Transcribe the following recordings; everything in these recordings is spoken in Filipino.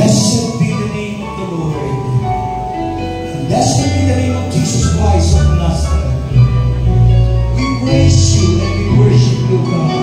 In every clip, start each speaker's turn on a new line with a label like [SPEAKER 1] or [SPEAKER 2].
[SPEAKER 1] Blessed be the name of the Lord. Blessed be the name of Jesus Christ of Nazareth. We praise you and we worship you, God.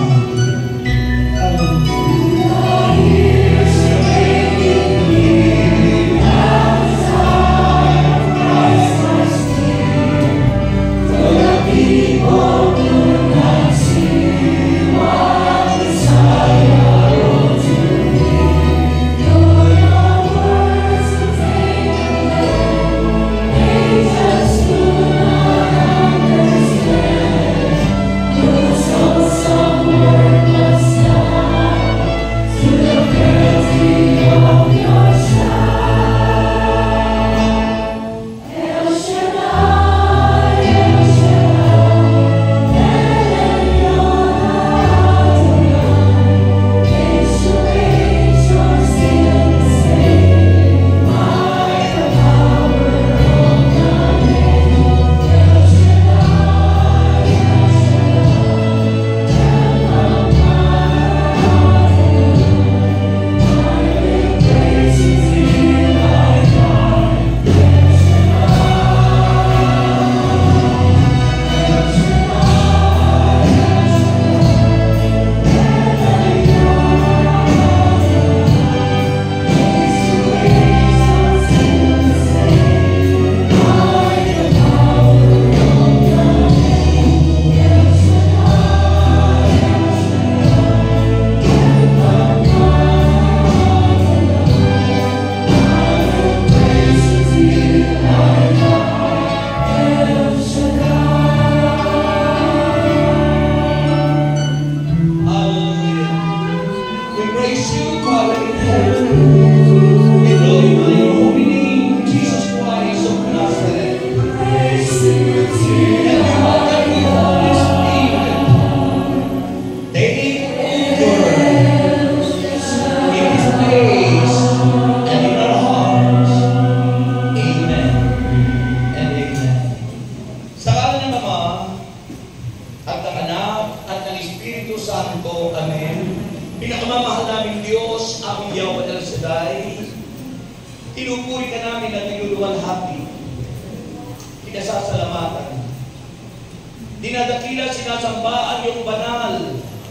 [SPEAKER 2] Dinadakila, sinasamba ang iyong banal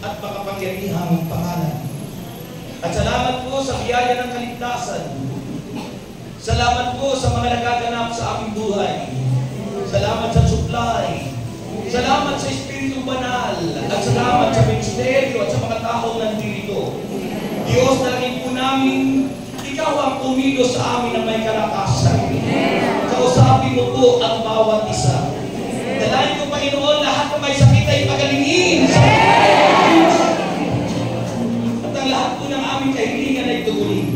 [SPEAKER 2] at makapangyarihang pangalan. At salamat po sa biyaya ng kaligtasan. Salamat po sa mga nagaganap sa aming buhay. Salamat sa supply. Salamat sa Espiritu Banal. At salamat sa ministeryo at sa mga taong nandito. Diyos, dalangin po namin, Ikaw ang pumilos sa amin na may kalakasan. Kausapin mo po ang bawat isa. Dalangin ko, Panginoon, lahat ng may sakit ay pagalingin. At ang lahat po ng aming kahilingan ay tugulin.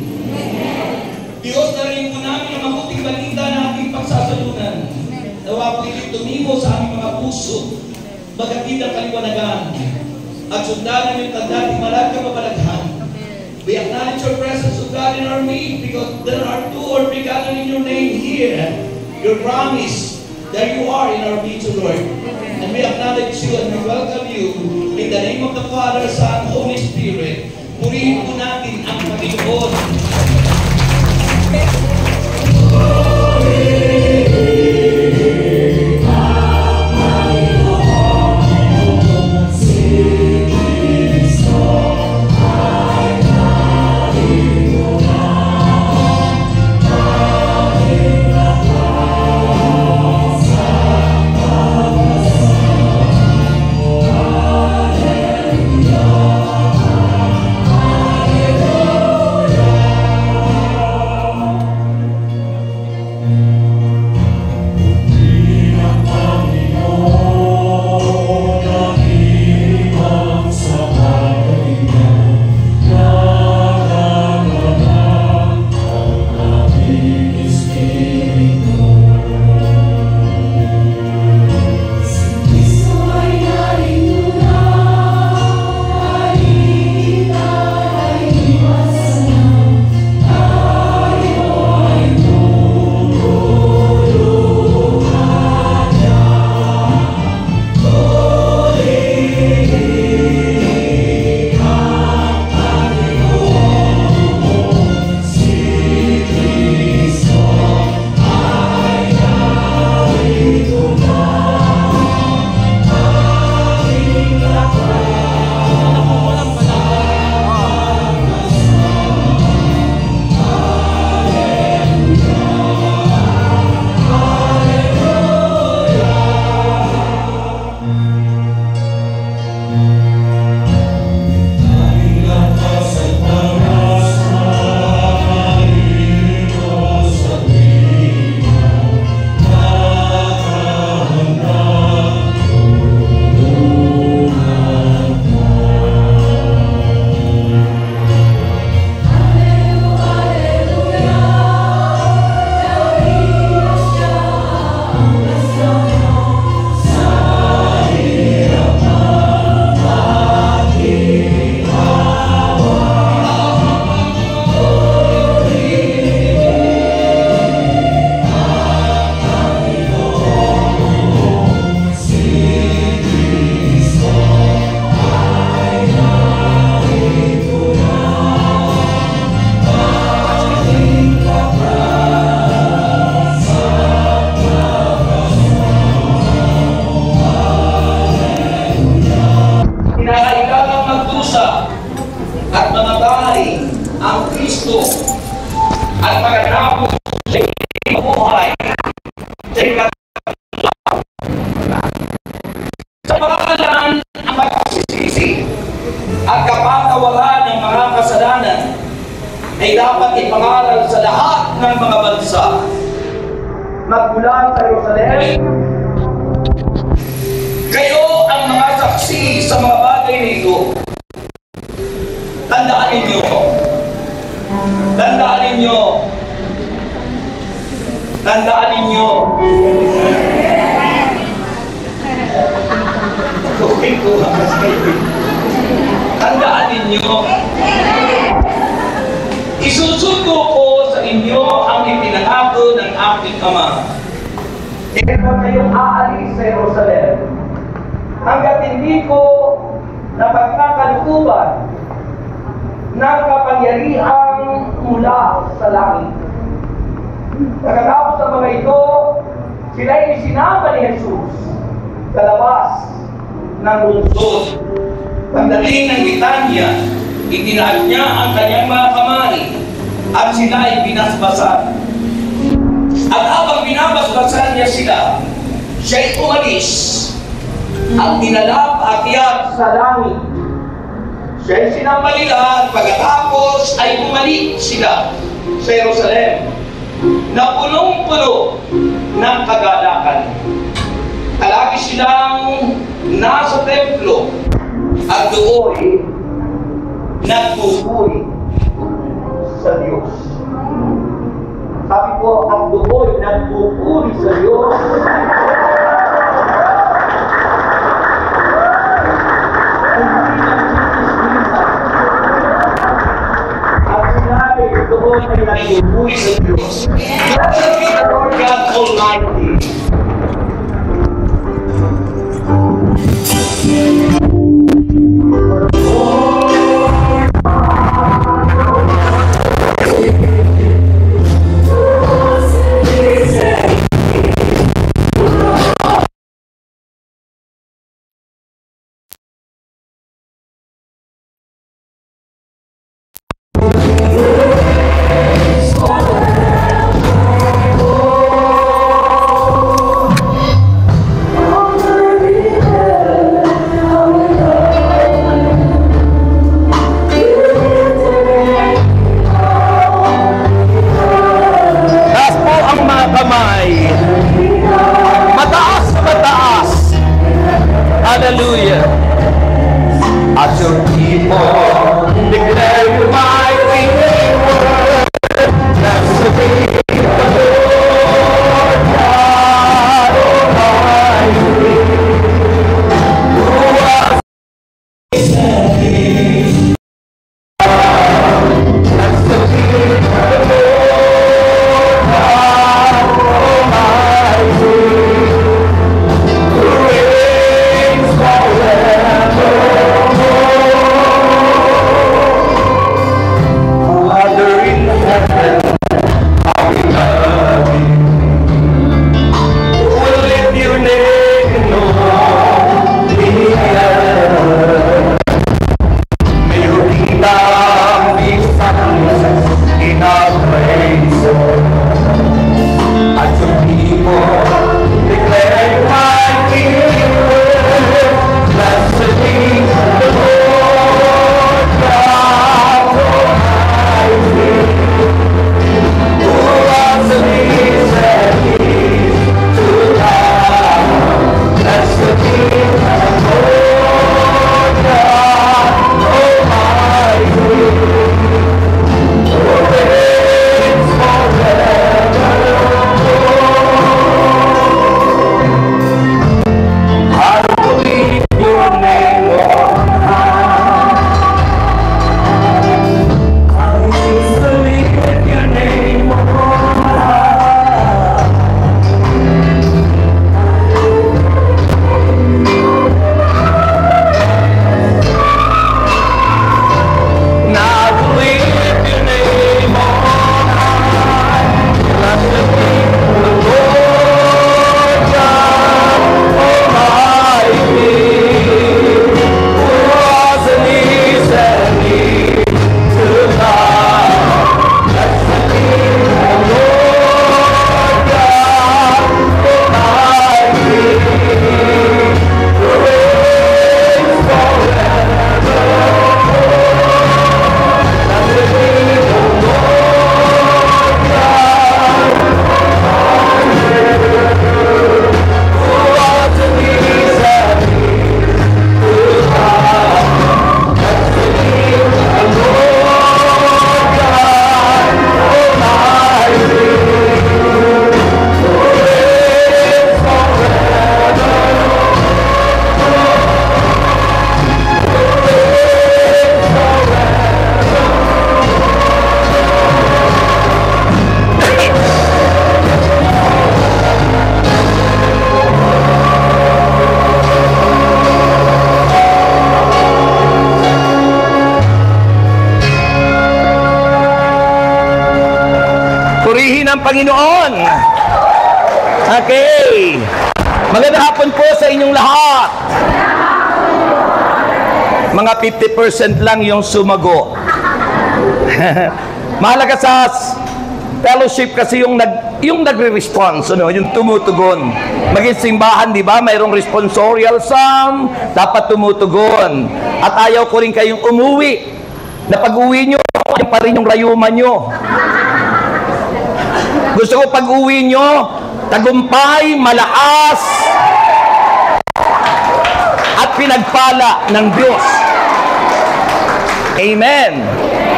[SPEAKER 2] Diyos, dalangin po namin ang mabuting balita na ating pagsasalunan. Nawa po ito'y tumimo sa aming mga puso, magatid ang kaliwanagan, at sundan ang tanda ng malag ka mabalaghan. We acknowledge your presence, O God, in our midst, because there are two or three gathered in your name here. Your promise, there you are in our midst, O Lord. And we acknowledge you and we welcome you in the name of the Father, Son, Holy Spirit. Purihin po natin ang Panginoon. at mamatay ang Kristo at maganapon sa buhay sa pamahalaan ang pagsisisi at kapatawaran ng mga kasalanan ay dapat ipangaral sa lahat ng mga bansa. Magmula sa Jerusalem, kayo ang mga saksi sa mga bagay nito. Tandaan ninyo. Tandaan ninyo. Tandaan ninyo. Tandaan ninyo. Isusuko ko sa inyo ang ipinangako ng aking Ama. Ito kayong aalis sa Jerusalem hanggat hindi ko napagkakalukuban ng kapangyarihang mula sa langit. Pagkatapos ng mga ito, sila'y isinama ni Jesus sa labas ng lungsod. Pagdating ng Betania, itinaas niya ang kanyang mga kamay at sila ay binasbasan. At habang binabasbasan niya sila, siya'y umalis at dinala paakyat sa langit. Siya'y sinamba nila at pagkatapos ay bumalik sila sa Jerusalem na punong-puno ng kagalakan. Palagi silang nasa templo at doon nagpupuri sa Diyos. Sabi ko, at doon nagpupuri sa Diyos. At sinabi, doon ay nagpupuri sa Diyos. Blessed be the Lord God Almighty.
[SPEAKER 3] Hallelujah. As your people declare your mighty word, that's the day of the Lord God Almighty, who was that's the day of the Lord God Almighty, who reigns forevermore. Father in heaven, how we love you. We'll lift your name in all the earth. May
[SPEAKER 2] ng Panginoon. Okay. Magandang hapon po sa inyong lahat. Mga 50% lang yung sumagot. Mahalaga sa fellowship kasi yung nagre-response, yung tumutugon. Maging simbahan, di ba? Mayroong responsorial psalm, dapat tumutugon. At ayaw ko rin kayong umuwi. Na pag-uwi nyo, yung pa rin yung rayuman nyo. Gusto ko pag-uwi nyo, tagumpay, malakas, at pinagpala ng Diyos. Amen.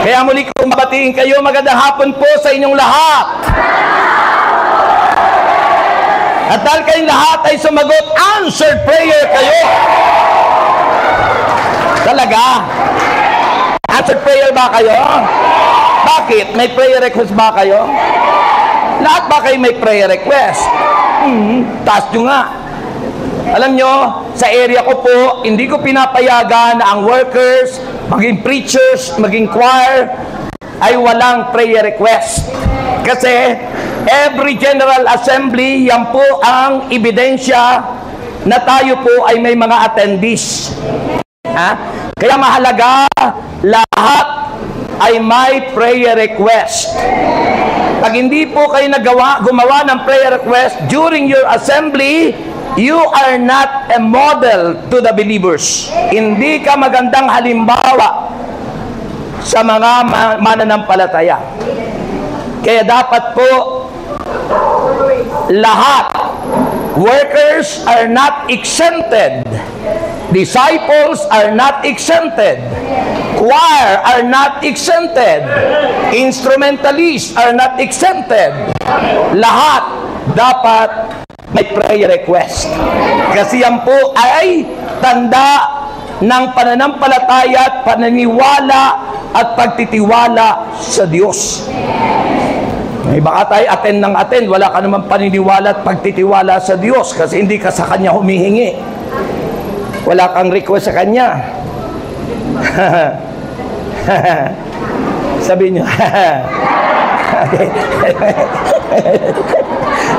[SPEAKER 2] Kaya muli kong mabatiin kayo, magandang hapon po sa inyong lahat. At dahil kayong lahat ay sumagot, answered prayer kayo. Talaga? Answered prayer ba kayo? Bakit? May prayer request ba kayo? Lahat ba kayo may prayer request? Taas nyo nga. Alam nyo, sa area ko po, hindi ko pinapayagan na ang workers, maging preachers, maging choir, ay walang prayer request. Kasi, every General Assembly, yan po ang ebidensya na tayo po ay may mga attendees. Kaya mahalaga, lahat ay may prayer request. Pag hindi po kayo gumawa ng prayer request during your assembly, you are not a model to the believers. Hindi ka magandang halimbawa sa mga mananampalataya. Kaya dapat po lahat, workers are not exempted. Disciples are not exempted. Choir are not exempted. Instrumentalists are not exempted. Lahat dapat may prayer request. Kasi yan po ay tanda ng pananampalataya at pananiwala at pagtitiwala sa Diyos. May baka tayo attend, wala ka naman paniniwala at pagtitiwala sa Diyos kasi hindi ka sa Kanya humihingi. Wala kang request sa Kanya. Sabi niyo.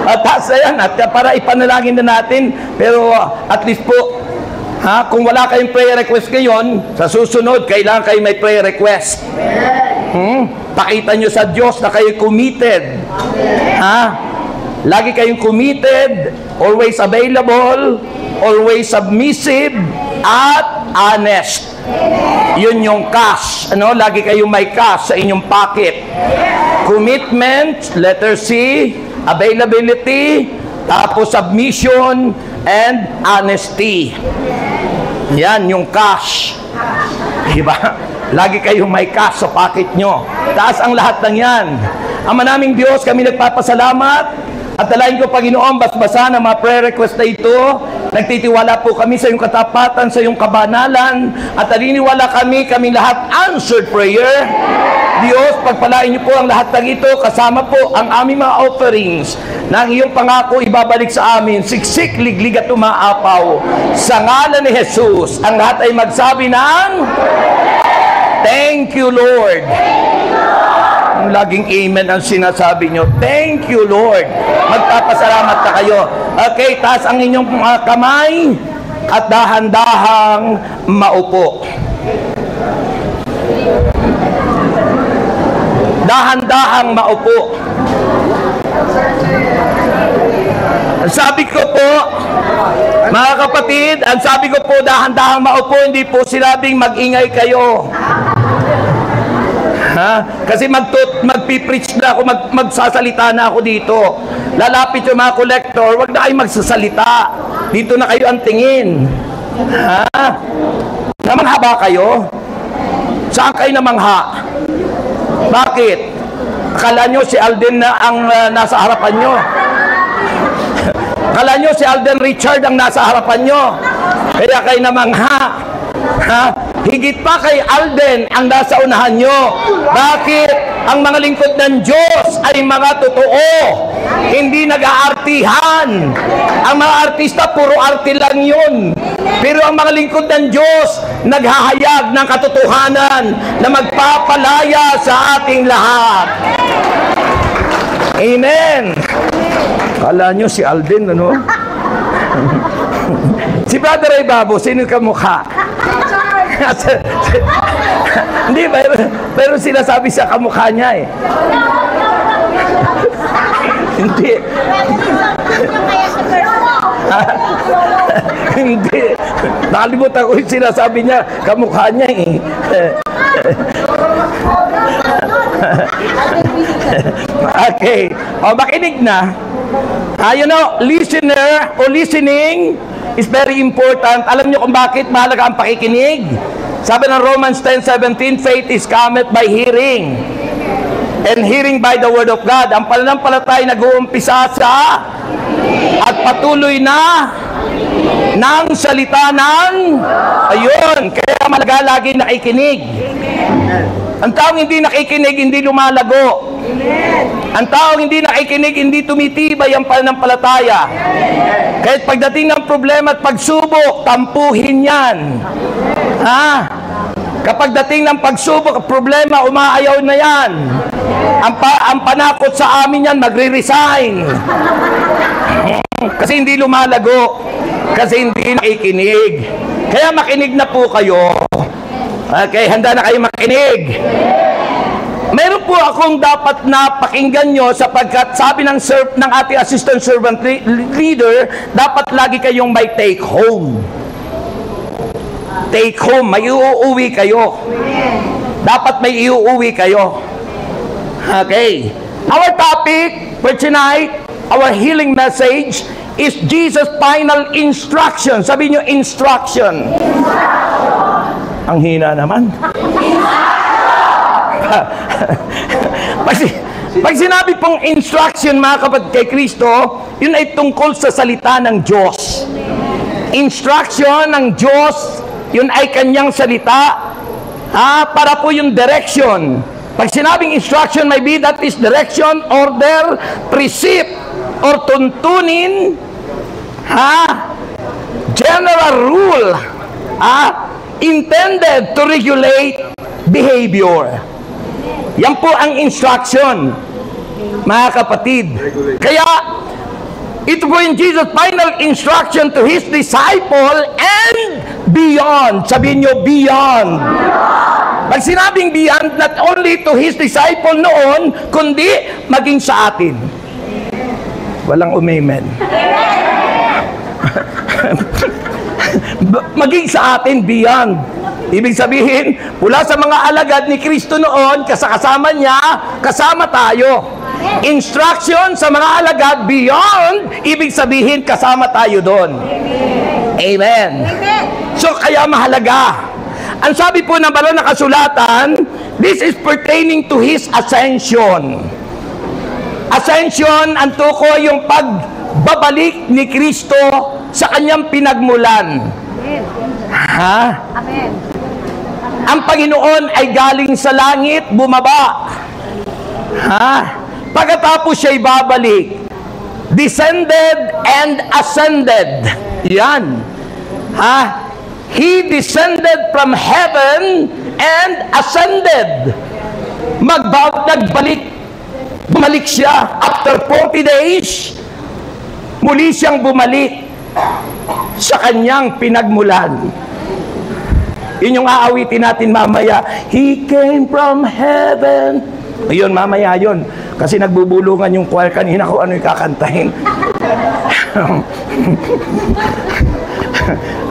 [SPEAKER 2] At taas na yan, at para ipanalangin na natin, pero at least po, kung wala kayong prayer request ngayon, sa susunod, kailangan kayo may prayer request. Pakita nyo sa Diyos na kayo committed. Lagi kayong committed, always available, always submissive, at honest. Yun yung cash. Lagi kayong may cash sa inyong pocket. Commitment, letter C, availability, tapos submission, and honesty. Yan, yung cash. Diba? Lagi kayong may cash sa pocket nyo. Taas ang lahat ng yan. Ama naming Diyos, kami nagpapasalamat at dalayan ko, Panginoon, basbasa ng mga prayer request na ito. Nagtitiwala po kami sa iyong katapatan, sa iyong kabanalan, at naniniwala kami lahat answered prayer. Diyos, pagpalain niyo po ang lahat ng ito, kasama po ang aming mga offerings na ang iyong pangako ibabalik sa amin, siksik, liglig at umaapaw. Sa ngalan ni Jesus, ang lahat ay magsabi ng thank you, Lord. Laging amen ang sinasabi nyo. Thank you, Lord. Magpapasalamat na kayo. Okay, taas ang inyong kamay at dahan-dahang maupo. Dahan-dahang maupo. Sabi ko po, mga kapatid, ang sabi ko po, dahan-dahang maupo, hindi po sinabing mag-ingay kayo. Kasi magpipreach na ako, magsasalita na ako dito. Lalapit yung mga collector, wag na kayo magsasalita. Dito na kayo ang tingin. Namangha ba kayo? Saan kayo namangha? Bakit? Akala nyo si Alden na ang nasa harapan nyo? Akala nyo si Alden Richard ang nasa harapan nyo? Kaya kayo namangha. Higit pa kay Alden ang nasa unahan nyo. Bakit? Ang mga lingkod ng Diyos ay mga totoo, hindi nag-aartihan. Ang mga artista, puro arte lang yun. Pero ang mga lingkod ng Diyos, naghahayag ng katotohanan na magpapalaya sa ating lahat.
[SPEAKER 4] Amen. Kala nyo si Alden, ano? Si Brother Ray Babo, sino kamukha? Hindi, pero sinasabi sa kamukha niya eh. Hindi. Hindi. Nakalimutan ko yung sinasabi niya, kamukha niya eh. Okay. O, makinig na. You know, listener o listening is very important. Alam niyo kung bakit mahalaga ang pakikinig? Sabi ng Romans 10:17, faith is cometh by hearing, and hearing by the word of God. Ang pananampalataya nag-uumpisa sa at patuloy na ng salita ng ayun. Kaya mahalaga lagi nakikinig. Ang taong hindi nakikinig, hindi lumalago. Ang taong hindi nakikinig, hindi tumitibay ang pananampalataya. Kahit pagdating ng problema at pagsubok, tampuhin yan. Ha? Kapag dating ng pagsubok at problema, umaayaw na yan. Ang panakot sa amin yan, magre-resign. Kasi hindi lumalago. Kasi hindi nakikinig. Kaya makinig na po kayo. Okay, handa na kayo makinig. Meron po akong dapat na pakinggan nyo sapagkat sabi ng ating assistant servant leader, dapat lagi kayong may take home. Take home, may iuuwi kayo. Dapat may iuuwi kayo. Okay. Our topic for tonight, our healing message is Jesus' final instruction. Sabi nyo, instruction. Ang hina naman. Pag sinabi pong instruction, mga kapatid, kay Kristo, yun ay tungkol sa salita ng Diyos. Instruction ng Diyos, yun ay kanyang salita, para po yung direction. Pag sinabing instruction, maybe that is direction, order, precept, or tuntunin, general rule, intended to regulate behavior. Yan po ang instruction, mga kapatid. Kaya, ito po yung Jesus' final instruction to His disciple and beyond. Sabihin nyo, beyond. Pag sinabing beyond, not only to His disciple noon, kundi maging sa atin. Walang umamen. Maging sa atin, beyond. Ibig sabihin, mula sa mga alagad ni Kristo noon, kasama niya, kasama tayo. Instruction sa mga alagad beyond, ibig sabihin, kasama tayo doon. Amen. So, kaya mahalaga. Ang sabi po ng banal na kasulatan, this is pertaining to His ascension. Ascension, ang tukoy yung pagbabalik ni Kristo sa kanyang pinagmulan.
[SPEAKER 5] Amen.
[SPEAKER 4] Ang Panginoon ay galing sa langit, bumaba. Pagkatapos siya'y babalik, descended and ascended. Yan. He descended from heaven and ascended. Bumalik siya. After 40 days, muli siyang bumalik sa kanyang pinagmulan. Yun yung aawitin natin mamaya. He came from heaven. Ayun, mamaya yun. Kasi nagbubulungan yung choir kanina kung ano yung kakantahin.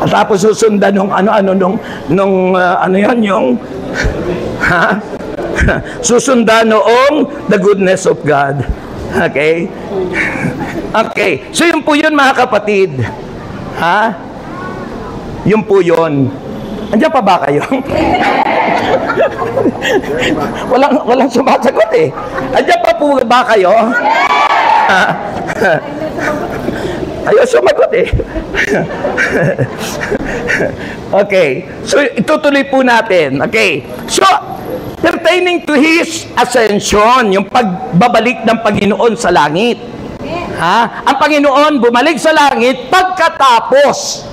[SPEAKER 4] At tapos susundan nung susundan noong the goodness of God. Okay? Okay. So yun po yun, mga kapatid. Yun po yun. Andiyan pa ba kayo? walang sumasagot eh. Andiyan pa po ba kayo? Ayaw sumagot eh. Okay. So, itutuloy po natin. Okay. So, pertaining to His ascension, yung pagbabalik ng Panginoon sa langit. Ang Panginoon bumalik sa langit pagkatapos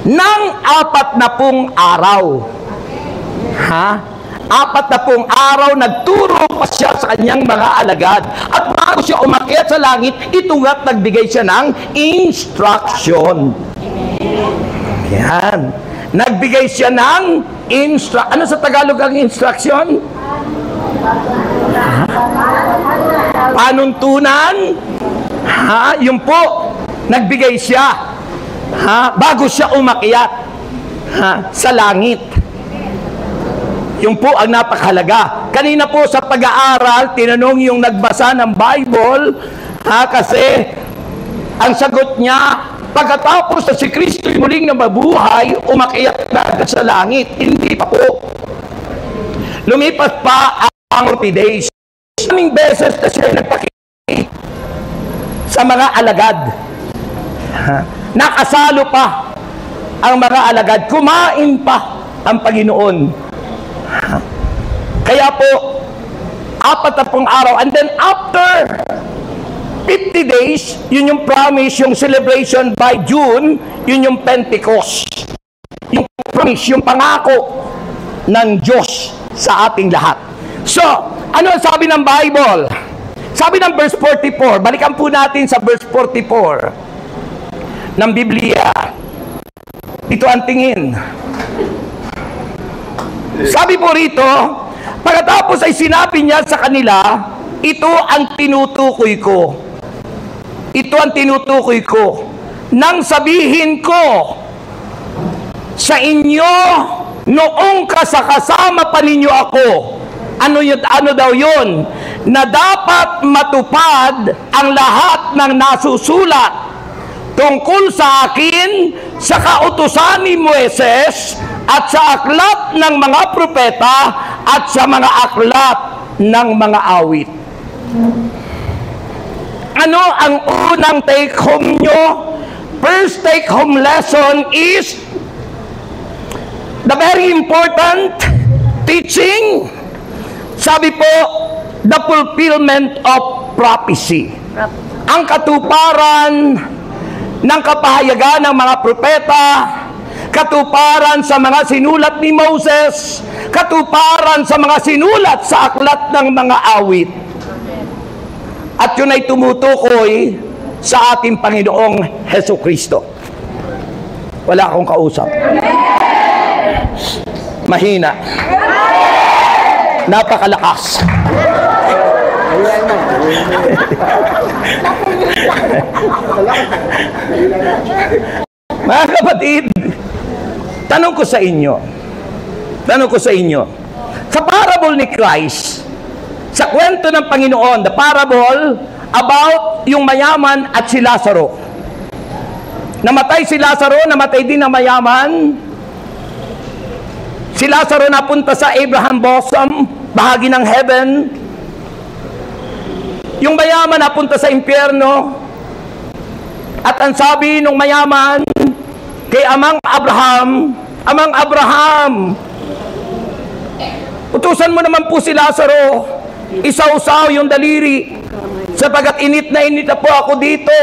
[SPEAKER 4] ng 40 araw. 40 araw nagturo pa siya sa kanyang mga alagad. At bago bago siya umakyat sa langit, ito nga't nagbigay siya ng instruction. Yan. Nagbigay siya ng ano sa Tagalog ang instruction? Panuntunan? Yun po. Nagbigay siya. Bago siya umakyat sa langit. Yun po ang napakahalaga. Kanina po sa pag-aaral, tinanong yung nagbasa ng Bible, kasi ang sagot niya, pagkatapos na si Kristo'y muling na mabuhay, umakyat na agad sa langit. Hindi pa po. Lumipas pa ang 40 days. Maraming beses na siya nagpakita sa mga alagad. Nakasalo pa ang mga alagad. Kumain pa ang Panginoon. Kaya po, 40 araw. And then after 50 days, yun yung promise, yung celebration by June, yun yung Pentecost. Yung promise, yung pangako ng Diyos sa ating lahat. So, ano ang sabi ng Bible? Sabi ng verse 44, balikan po natin sa verse 44 ng Biblia. Ito ang tingin. Sabi po rito, pagkatapos ay sinabi niya sa kanila, ito ang tinutukoy ko. Ito ang tinutukoy ko. Nang sabihin ko sa inyo, noong kasama pa ninyo ako, ano daw yun? Na dapat matupad ang lahat ng nasusulat tungkol sa akin sa kautusan ni Moises at sa aklat ng mga propeta at sa mga aklat ng mga awit. Ano ang unang take home nyo? First take home lesson is the very important teaching. Sabi po, the fulfillment of prophecy. Ang katuparan ng kapahayagan ng mga propeta, katuparan sa mga sinulat ni Moses, katuparan sa mga sinulat sa aklat ng mga awit. At yun ay tumutukoy sa ating Panginoong Hesukristo. Wala akong kausap. Mahina. Napakalakas. Mga kapatid, tanong ko sa inyo, sa parable ni Christ, sa kwento ng Panginoon, the parable about yung mayaman at si Lazaro. Namatay si Lazaro, namatay din ang mayaman. Si Lazaro napunta sa Abraham bosom, bahagi ng heaven. Yung mayaman napunta sa impyerno. At ang sabi ng mayaman kay Amang Abraham, utusan mo naman po si Lazaro, isausaw yung daliri, sapagkat init na po ako dito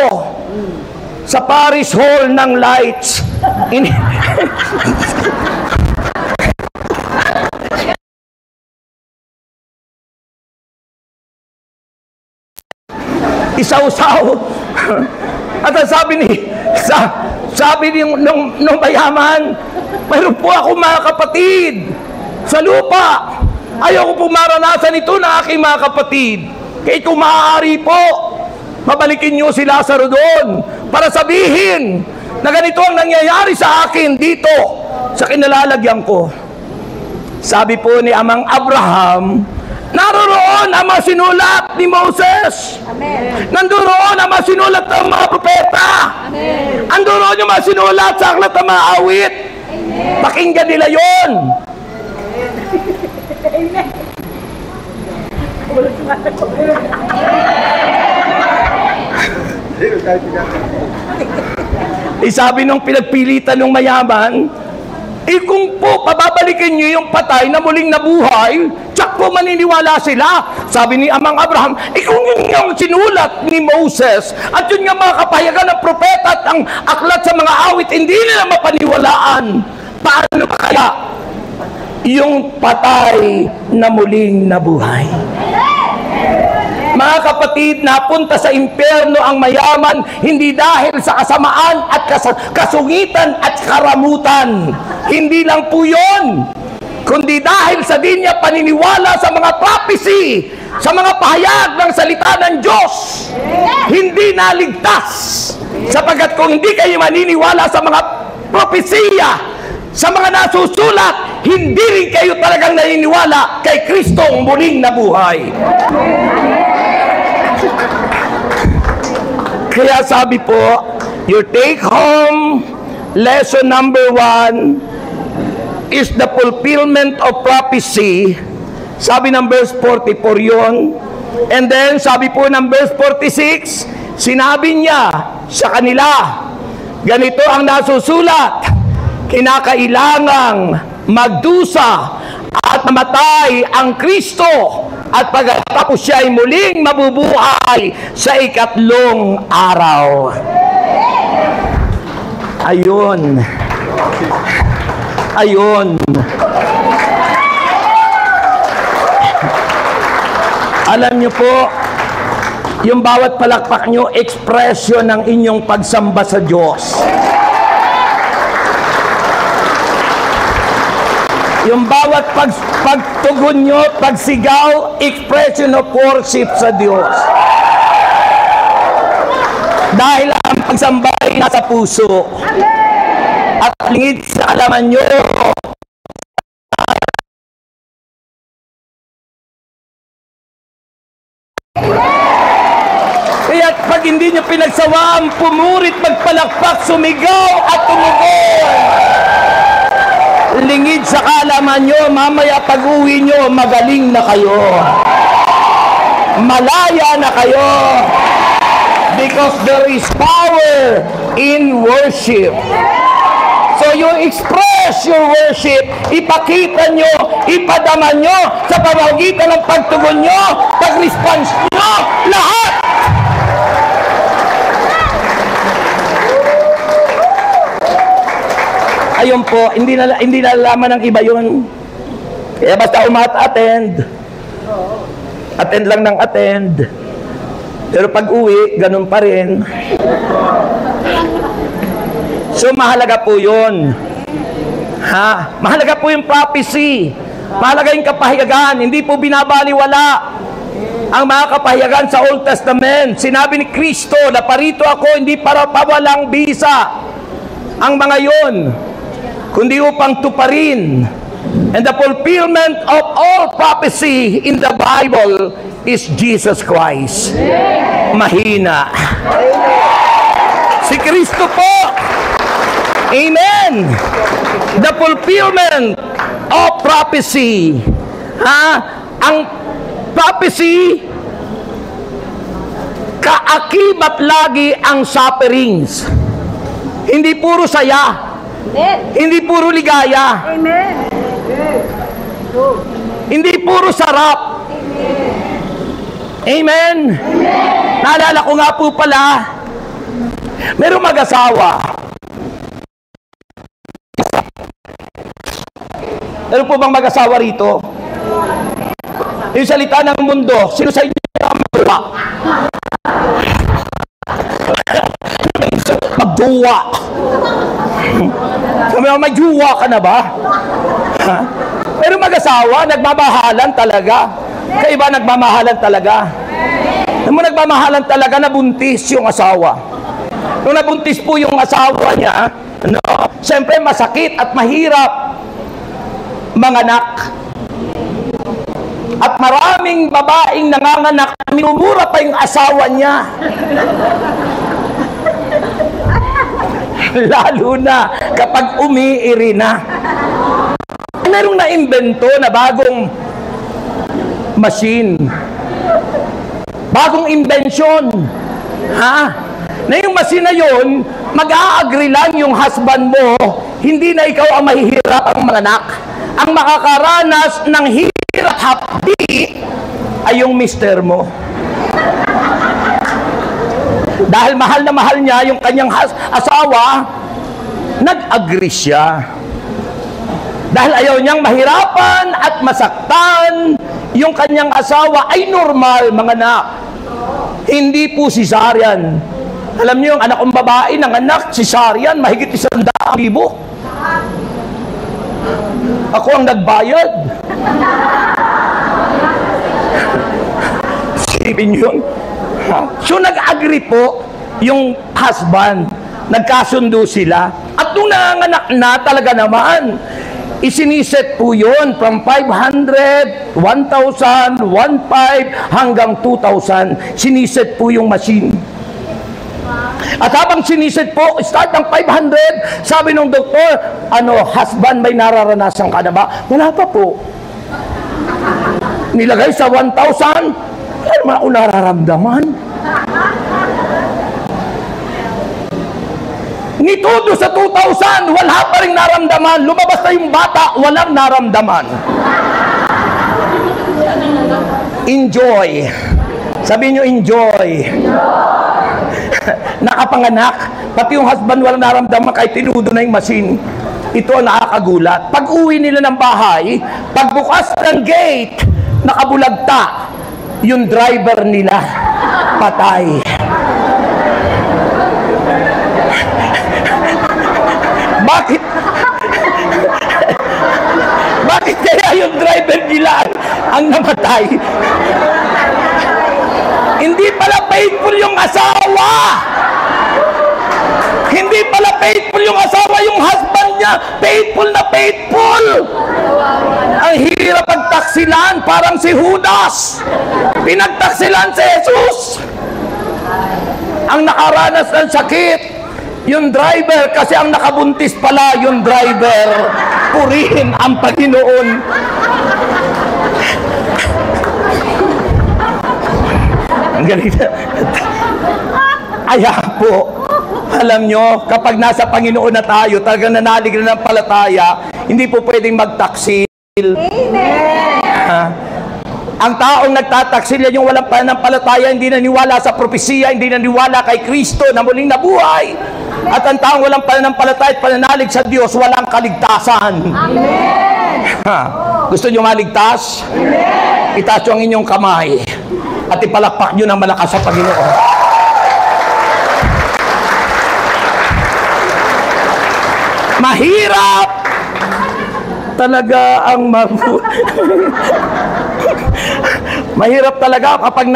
[SPEAKER 4] sa Paris Hall ng lights. Isausaw. At ang sabi nung mayaman, mayroon po ako mga kapatid sa lupa. Ayaw ko po maranasan ito na aking mga kapatid. Kaya kung maaari po, mabalikin nyo si Lazaro doon para sabihin na ganito ang nangyayari sa akin dito sa kinalalagyan ko. Sabi po ni Amang Abraham, naroroon ang mga sinulat ni Moses. Amen. Nandoon ang mga sinulat ng mga propeta. Amen. Nandoon yung mga sinulat sa aklat ng mga awit. Amen. Pakinggan nila yon. Amen. Sabi nung pinagpilitan ng mayaman, kung po pababalikin nyo yung patay na muling nabuhay, tsak po maniniwala sila. Sabi ni Amang Abraham, kung yun yung sinulat ni Moses at yun nga mga kapayagan ng propeta at ang aklat sa mga awit, hindi nila mapaniwalaan. Paano kaya yung patay na muling nabuhay? Mga kapatid, napunta sa impyerno ang mayaman hindi dahil sa kasamaan at kasungitan at karamutan. Hindi lang po yun, kundi dahil sa di niya paniniwala sa mga prophecy, sa mga pahayag ng salita ng Diyos. Hindi naligtas. Sapagkat kung hindi kayo maniniwala sa mga propesiya, sa mga nasusulat, hindi rin kayo talagang naniniwala kay Kristong muling nabuhay. Kaya sabi po, your take home lesson number 1 is the fulfillment of prophecy. Sabi ng verse 44 yun. And then sabi po ng verse 46, sinabi niya sa kanila, ganito ang nasusulat, kinakailangang magdusa at mamatay ang Kristo at pagkatapos siya ay muling mabubuhay sa ikatlong araw. Ayun. Ayun. Alam niyo po, yung bawat palakpak niyo, ekspresyon ng inyong pagsamba sa Diyos. Yung bawat pagtugon nyo, pagsigaw, expression of worship sa Diyos. Dahil ang pagsamba ay nasa puso. At lingid sa alaman nyo, kaya pag hindi nyo pinagsawaan, pumurit, magpalakpak, sumigaw at tumugon. Lingid sa kaalaman nyo, mamaya pag-uwi nyo, magaling na kayo. Malaya na kayo. Because there is power in worship. So you express your worship, ipakita nyo, ipadama nyo sa pamamagitan ng pagtugon nyo, pag-response nyo, lahat. Ayun po, hindi nalalaman ng iba yun. Kaya basta attend. Attend lang ng attend. Pero pag uwi, ganun pa rin. So mahalaga po yun. Mahalaga po yung prophecy. Mahalaga yung kapahiyagan. Hindi po binabaliwala ang mga kapahiyagan sa Old Testament. Sinabi ni Kristo, naparito ako hindi para pawalang bisa ang mga yon, kundi upang tuparin. And the fulfillment of all prophecy in the Bible is Jesus Christ. Mahina. Si Kristo po. Amen. The fulfillment of prophecy. Ang prophecy, kaakibat lagi ang sufferings. Hindi puro saya. Hindi puro ligaya.
[SPEAKER 5] Amen.
[SPEAKER 4] Hindi puro sarap. Amen. Naalala ko nga po pala, merong mag-asawa. Meron po bang mag-asawa rito? Yung salita ng mundo, sino sa inyo ang magduwa? Magduwa. Sabi mo, may juwa ka na ba? Pero mag-asawa, nagmamahalan talaga. Kaiba nagmamahalan talaga. Nung nagmamahalan talaga, nabuntis yung asawa. Nung nabuntis po yung asawa niya, siyempre masakit at mahirap manganak. At maraming babaeng nanganganak, minumura pa yung asawa niya. Lalo na kapag umiiri na. Merong na-invento na bagong machine. Bagong invention. Na yung machine na yun, mag-a-agree lang yung husband mo, hindi na ikaw ang mahihirap ang mga anak. Ang makakaranas ng hirap hapdi ay yung mister mo. Dahil mahal na mahal niya yung kanyang asawa, nag-agree siya. Dahil ayaw niyang mahirapan at masaktan yung kanyang asawa, ay normal mga anak. Hindi po cesarean. Alam niyo, yung anak kong babae, nanganak, cesarean, mahigit 100,000. Ako ang nagbayad. Sipin yun. So, nag-agree po yung husband. Nagkasundo sila. At nung nanganak na talaga naman, isiniset po yun from 500, 1,000, 1,500 hanggang 2,000. Siniset po yung machine. At habang siniset po, start ng 500, sabi ng doktor, husband, may nararanasan ka na ba? Wala pa po. Nilagay sa 1,000, wala naman ako nararamdaman. Nitudo sa 2,000, wala pa rin naramdaman. Lumabas na yung bata, walang naramdaman. Enjoy. Sabihin nyo, enjoy. Nakapanganak, pati yung husband walang naramdaman kahit tinudo na yung machine. Ito ang nakakagulat. Pag uwi nila ng bahay, pagbukas ng gate, nakabulagta yung driver nila. Patay. Bakit? Bakit kaya yung driver nila ang namatay? Hindi pala faithful yung asawa. Hindi pala faithful yung asawa, yung husband niya. Faithful na faithful. Ang hirap pagtaksilan, parang si Judas. Pinagtaksilan si Jesus. Ang nakaranas ng sakit, yung driver, kasi ang nakabuntis pala yung driver. Purihin ang Panginoon. Ang galing na. Kaya po, alam nyo, kapag nasa Panginoon na tayo, talagang nanalig na ng palataya, hindi po pwedeng magtaksil. Amen! Ang taong nagtataksil yan yung walang pananampalataya, hindi naniwala sa propesiya, hindi naniwala kay Kristo na muling nabuhay. At ang taong walang pananampalataya at pananalig sa Diyos, walang kaligtasan. Amen! Gusto nyo maligtas? Amen! Itaas nyo ang inyong kamay at ipalakpak nyo ng malakas sa Panginoon. Mahirap talaga ang mahirap talaga kapag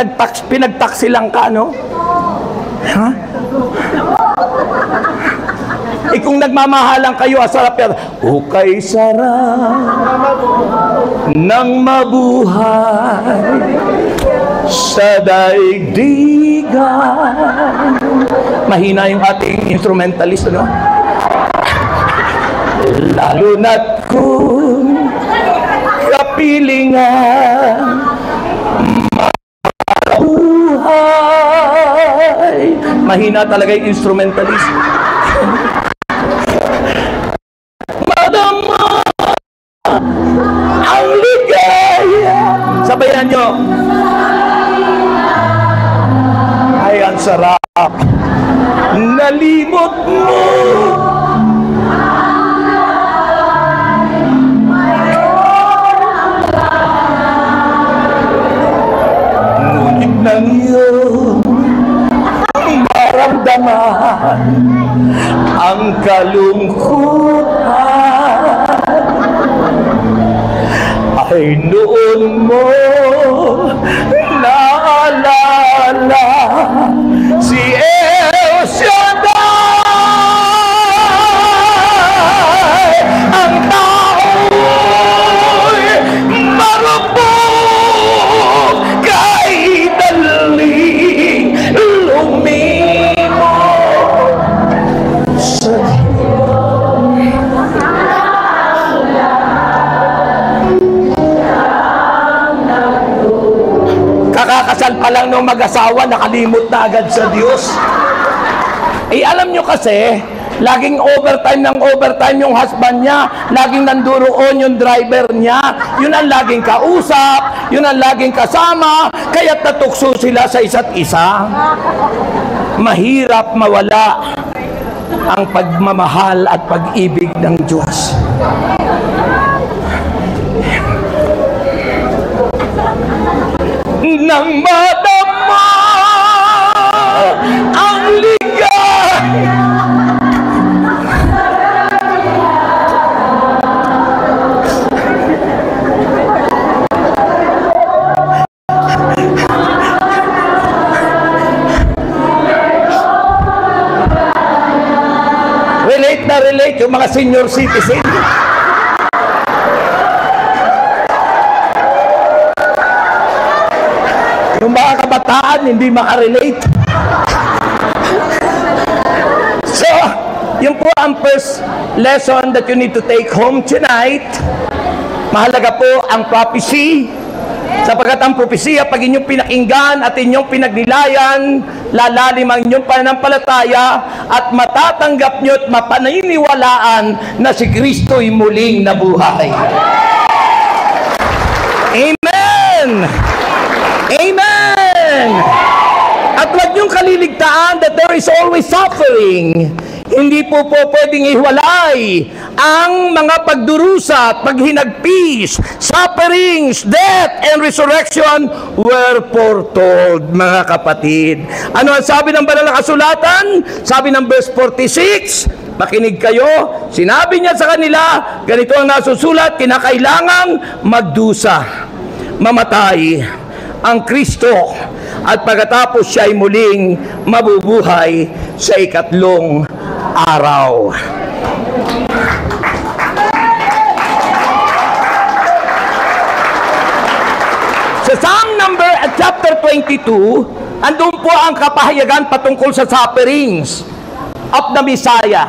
[SPEAKER 4] pinagtaksilang ka, no? Ha? Kung nagmamahalan kayo, sarap yan. Ukay sarap ng mabuhay sa daigdigan. Mahina yung ating instrumentalist, no? Lalo na't kung kapilingan mabuhay. Mahina talaga yung instrumentalist. Madama ang ligaya. Sabayan nyo. Ay, ang sarap. Nalimot mo. Ngunit nang iyong maramdaman ang kalungkutan, ay noon mo naalala si El Shaddai, ang tao'y marupok kay daling lumimot sa kakakasal pa lang ng mag-asawa, nakalimot na agad sa Diyos. Alam nyo kasi, laging overtime ng overtime yung husband niya, laging nanduroon yung driver niya, yun ang laging kausap, yun ang laging kasama, kaya't natukso sila sa isa't isa. Mahirap mawala ang pagmamahal at pag-ibig ng Diyos. Nang madama yung mga senior citizen. Yung mga kabataan, hindi makarelate. So, yun po ang first lesson that you need to take home tonight. Mahalaga po ang prophecy, sapagkat ang propesya, pag inyong pinakinggan at inyong pinagnilayan, lalalim ang inyong pananampalataya at matatanggap nyo at mapaniniwalaan na si Kristo'y muling nabuhay. Amen! Amen! At huwag niyong kaliligtaan that there is always suffering. Hindi po pwedeng ihiwalay ang mga pagdurusa at paghinagpis, sufferings, death, and resurrection were foretold, mga kapatid. Ano ang sabi ng banal na kasulatan? Sabi ng verse 46, makinig kayo, sinabi niya sa kanila, ganito ang nasusulat, kinakailangang magdusa, mamatay ang Kristo, at pagkatapos siya ay muling mabubuhay sa ikatlong araw. Sa Psalm chapter 22, andun po ang kapahayagan patungkol sa sufferings of the Messiah.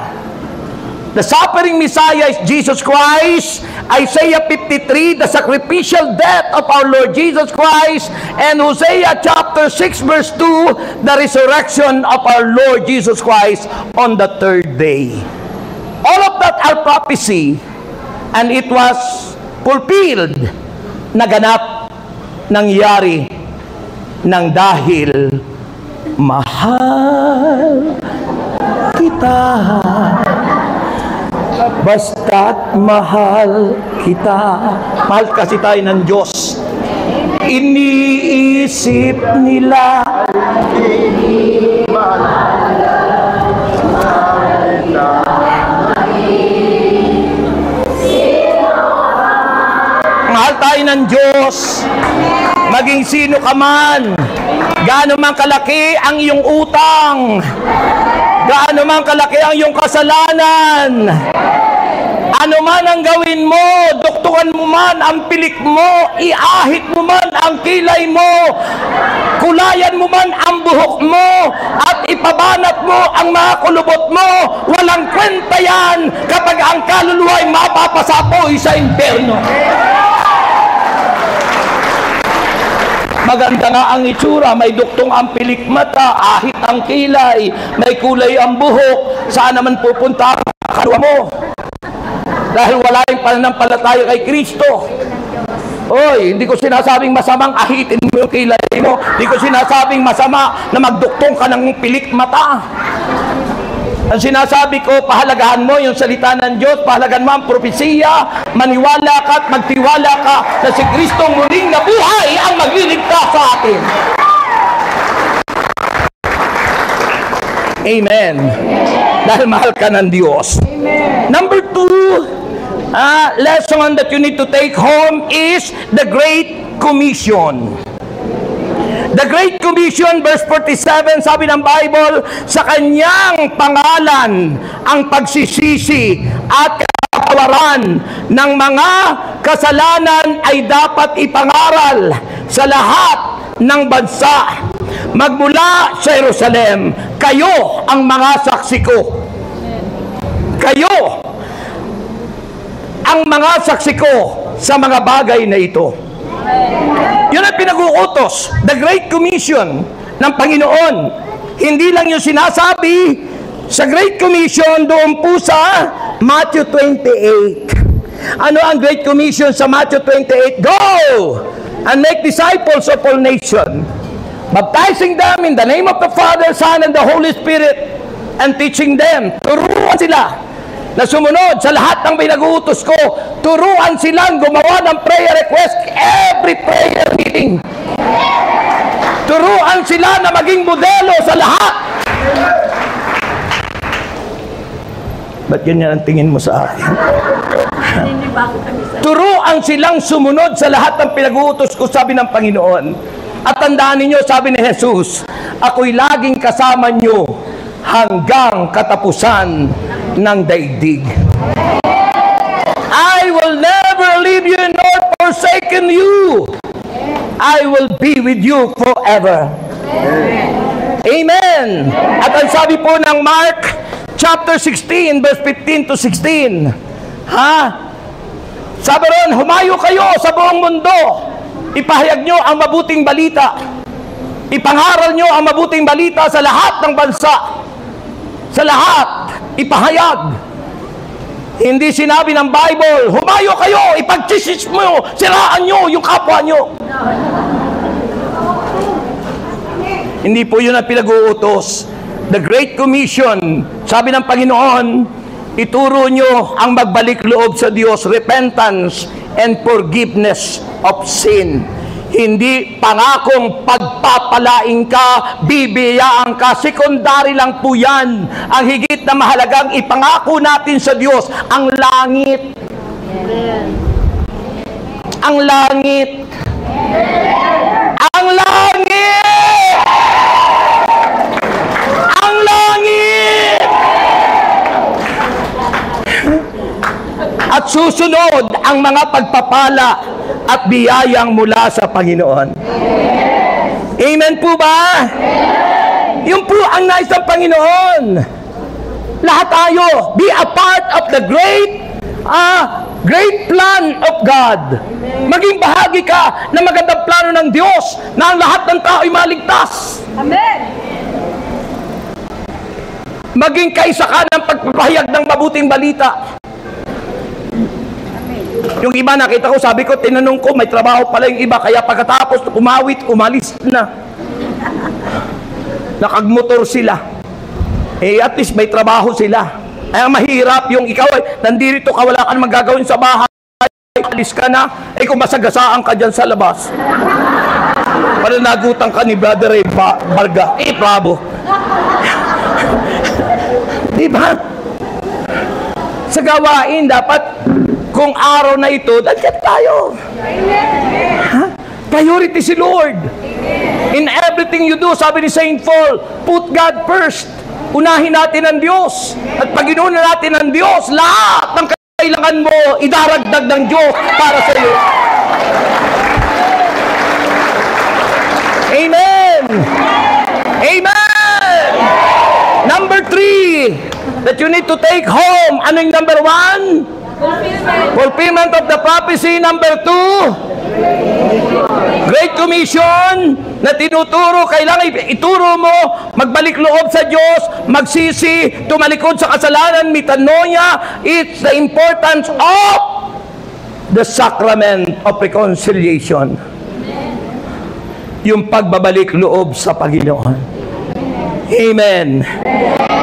[SPEAKER 4] The suffering Messiah is Jesus Christ. Isaiah 53, the sacrificial death of our Lord Jesus Christ. And Hosea chapter 6 verse 2, the resurrection of our Lord Jesus Christ on the third day. All of that are prophecy, and it was fulfilled, naganap, nangyari, nang dahil mahal kita. Basta't mahal kita. Mahal kasi tayo ng Diyos. Iniisip nila mahal tayo ng Diyos. Maging sino ka man, gaano man kalaki ang iyong utang, gaano man kalaki ang iyong kasalanan, ano man ang gawin mo, duktukan mo man ang pilik mo, iahit mo man ang kilay mo, kulayan mo man ang buhok mo, at ipabanat mo ang mga kulubot mo, walang kwenta yan kapag ang kaluluwa ay mapapasapoy sa impyerno. Maganda nga ang itsura, may duktong ang pilik mata, ahit ang kilay, may kulay ang buhok, saan naman pupunta ang kaluluwa mo? Dahil wala yung pananampalataya kay Kristo. Oy, hindi ko sinasabing masamang ahitin mo yung kilay mo. Hindi ko sinasabing masama na magduktong ka ng pilik mata. Ang sinasabi ko, pahalagahan mo yung salita ng Diyos, pahalagahan mo ang propesiya, maniwala ka at magtiwala ka na si Kristo muling nabuhay ang magliligtas sa atin. Amen. Dahil mahal ka ng Diyos. Number 2, lesson that you need to take home is the Great Commission. The Great Commission, verse 47, sabi ng Bible, sa kanyang pangalan ang pagsisisi at kapatawaran ng mga kasalanan ay dapat ipangaral sa lahat ng bansa. Magmula sa Jerusalem, kayo ang mga saksi ko. Kayo ang mga saksi ko sa mga bagay na ito. Yun ang pinag-uutos, the Great Commission ng Panginoon. Hindi lang yung sinasabi sa Great Commission doon po sa Matthew 28. Ano ang Great Commission sa Matthew 28? Go and make disciples of all nations, baptizing them in the name of the Father, Son, and the Holy Spirit, and teaching them. Turuan sila na sumunod sa lahat ng pinag-uutos ko. Turuan silang gumawa ng prayer request every prayer meeting. Turuan sila na maging modelo sa lahat. Ba't ganyan ang tingin mo sa akin? Turuan silang sumunod sa lahat ng pinag-uutos ko, sabi ng Panginoon. At tandaan ninyo, sabi ni Jesus, ako'y laging kasama nyo hanggang katapusan ng daigdig. I will never leave you nor forsaken you. I will be with you forever. Amen. At ang sabi po ng Mark chapter 16 verse 15 to 16. Sabi ron, humayo kayo sa buong mundo. Ipahayag nyo ang mabuting balita. Ipangaral nyo ang mabuting balita sa lahat ng bansa. Sa lahat, ipahayag. Hindi sinabi ng Bible, humayo kayo, ipagchisis mo, siraan nyo yung kapwa nyo. Hindi po yun ang pinag-uutos. The Great Commission, sabi ng Panginoon, ituro nyo ang magbalik loob sa Diyos, repentance and forgiveness of sin. Hindi pangakong pagpapalain ka, bibiyaan ka, sekundary lang po yan. Ang higit na mahalagang ipangako natin sa Diyos, ang langit. Ang langit. Ang langit! Ang langit! At susunod ang mga pagpapala at biyayang mula sa Panginoon. Amen po ba? Yun po ang nais ng Panginoon. Lahat tayo, be a part of the great plan of God. Maging bahagi ka ng magandang plano ng Diyos na ang lahat ng tao ay maligtas.
[SPEAKER 5] Amen.
[SPEAKER 4] Maging kaisa ka ng pagpapahayag ng mabuting balita. Yung iba nakita ko, sabi ko, tinanong ko, may trabaho pala yung iba, kaya pagkatapos umawit, umalis na. Nakagmotor sila. At least may trabaho sila. Kaya mahirap yung ikaw, nandito ka, wala ka namang gagawin sa bahay, alis ka na, kung masagasaan ka dyan sa labas. Pananagutan ka ni Brother Ray Barga. Bravo. Diba? Sa gawain, dapat kung araw na ito, danyan tayo. Priority si Lord. In everything you do, sabi ni Saint Paul, put God first. Unahin natin ang Diyos. At pag inuuna natin ang Diyos, lahat ng kailangan mo, idaragdag ng Diyos para sa iyo. Amen. Amen. Number 3, that you need to take home. Ano yung number 1? Fulfillment of the prophecy. Number 2, Great Commission na tinuturo, kailangan ituro mo, magbalik loob sa Diyos, magsisi, tumalikod sa kasalanan, metanoia. It's the importance of the sacrament of reconciliation. Yung pagbabalik loob sa Panginoon. Amen.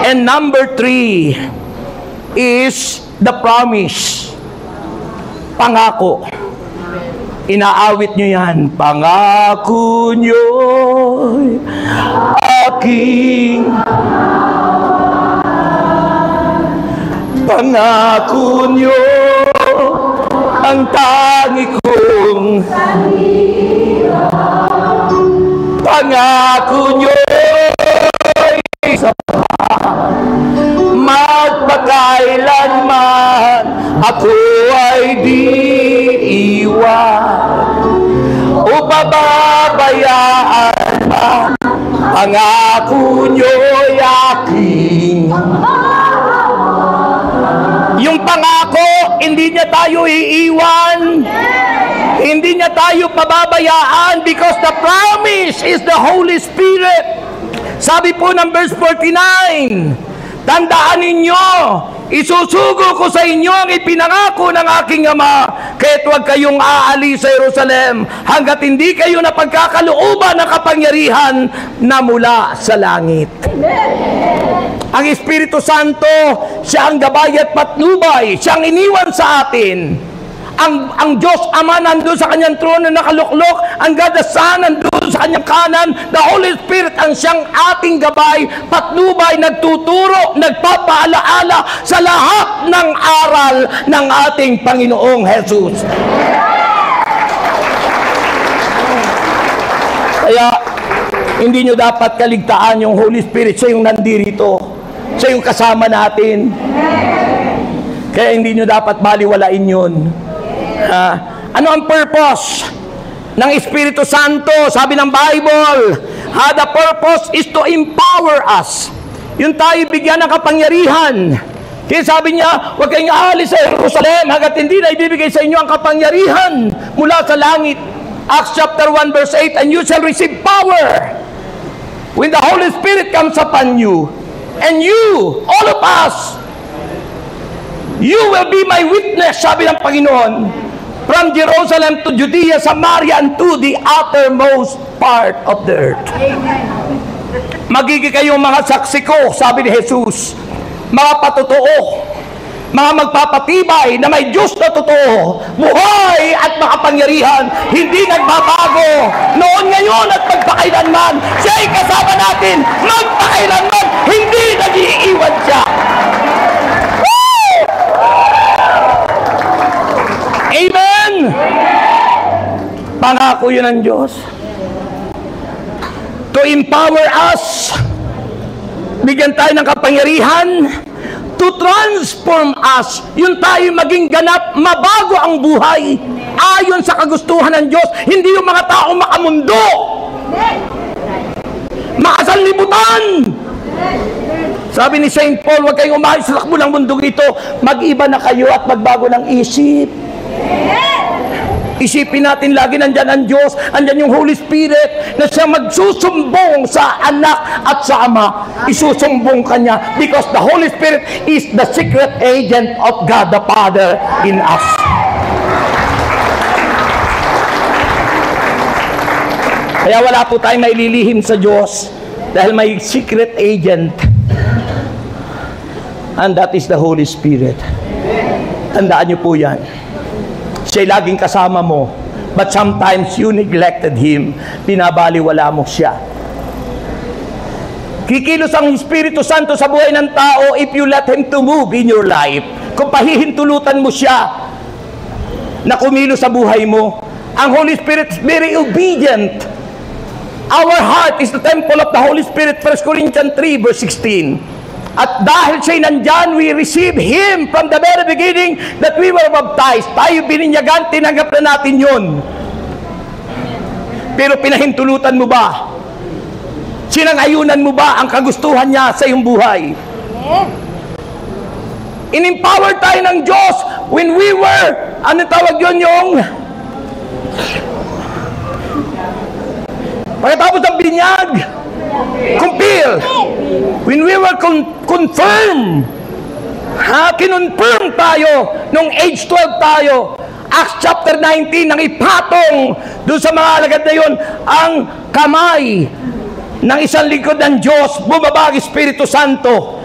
[SPEAKER 4] And number 3 is the promise. Pangako. Inaawit nyo yan. Pangako nyo'y aking. Pangako nyo ang tangi kong. Pangako nyo'y sa magpakailanman ako ay di iwan o pababayaan man. Pangako nyo'y aking. Yung pangako, hindi niya tayo iiwan, hindi niya tayo pababayaan, because the promise is the Holy Spirit. Sabi po ng verse 49, tandaan ninyo, isusugo ko sa inyo ang ipinangako ng aking Ama, kaya't huwag kayong aalis sa Jerusalem hanggat hindi kayo napagkakalooban ng kapangyarihan na mula sa langit. Ang Espiritu Santo, siya ang gabay at patnubay, siya ang iniwan sa atin. Ang Diyos Ama nandun sa kanyang trono nakaluklok, ang God the Son nandun sa kanyang kanan, the Holy Spirit ang siyang ating gabay, patnubay, nagtuturo, nagpapaalaala sa lahat ng aral ng ating Panginoong Jesus. Kaya hindi nyo dapat kaligtaan yung Holy Spirit, siya yung nandirito. Siya yung kasama natin. Kaya hindi nyo dapat baliwalain yun. Ano ang purpose ng Espiritu Santo? Sabi ng Bible, the purpose is to empower us. Yung tayo bigyan ng kapangyarihan. Kaya sabi niya, huwag kayong aalis sa Jerusalem hanggat hindi na ibibigay sa inyo ang kapangyarihan mula sa langit. Acts chapter 1 verse 8, and you shall receive power when the Holy Spirit comes upon you. And you, all of us, you will be my witness, sabi ng Panginoon, from Jerusalem to Judea, Samaria, and to the uttermost part of the earth. Magiging kayong mga saksi ko, sabi ni Jesus, mga patotoo, mga magpapatibay na may Diyos na totoo, buhay at makapangyarihan, hindi nagbabago, noon, ngayon at magpakailanman. Siya'y kasama natin, magpakailanman, hindi nag-iiwan siya. Amen! Pangako yun ng Diyos. To empower us, bigyan tayo ng kapangyarihan, to transform us, yung tayo maging ganap, mabago ang buhay, ayon sa kagustuhan ng Diyos, hindi yung mga tao makamundo, makasanlibutan. Sabi ni St. Paul, huwag kayong umahit sa takbo ng mundong ito, mag-iba na kayo at magbago ng isip. Isipin natin lagi nandyan ang Diyos, andyan yung Holy Spirit na siya magsusumbong sa anak at sa ama. Isusumbong kanya because the Holy Spirit is the secret agent of God the Father in us. Kaya wala po tayong maililihim sa Diyos dahil may secret agent, and that is the Holy Spirit. Tandaan niyo po yan. Siya'y laging kasama mo, but sometimes you neglected Him. Pinabaliwala mo siya. Kikilos ang Espiritu Santo sa buhay ng tao if you let Him to move in your life. Kung pahihintulutan mo siya na kumilos sa buhay mo. Ang Holy Spirit is very obedient. Our heart is the temple of the Holy Spirit, 1 Corinthians 3 verse 16. At dahil siya'y nandyan, we receive Him from the very beginning that we were baptized. Tayo bininyagan, tinanggap na natin yun. Pero pinahintulutan mo ba? Sinangayunan mo ba ang kagustuhan niya sa iyong buhay? In-empower tayo ng Diyos when we were, ano tawag yun yung? Pagkatapos ng binyag, compel. When we were confirmed, kinonfirm tayo nung age 12 tayo. Acts chapter 19, nang ipatong doon sa mga alagad na yun ang kamay ng isang lingkod ng Diyos, bumaba ang Espiritu Santo.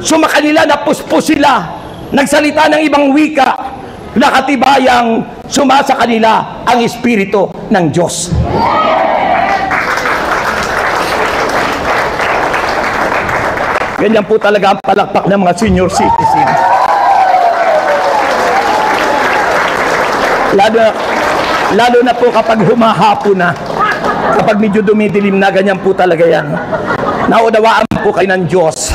[SPEAKER 4] Sumakanila, napuspos sila, nagsalita ng ibang wika, nakatibayang sumasa kanila ang Espiritu ng Diyos. Ganyan po talaga ang palakpak ng mga senior citizens. Lalo na po kapag humahapon na, kapag medyo dumidilim na, ganyan po talaga yan. Naunawaan po kayo ng Diyos.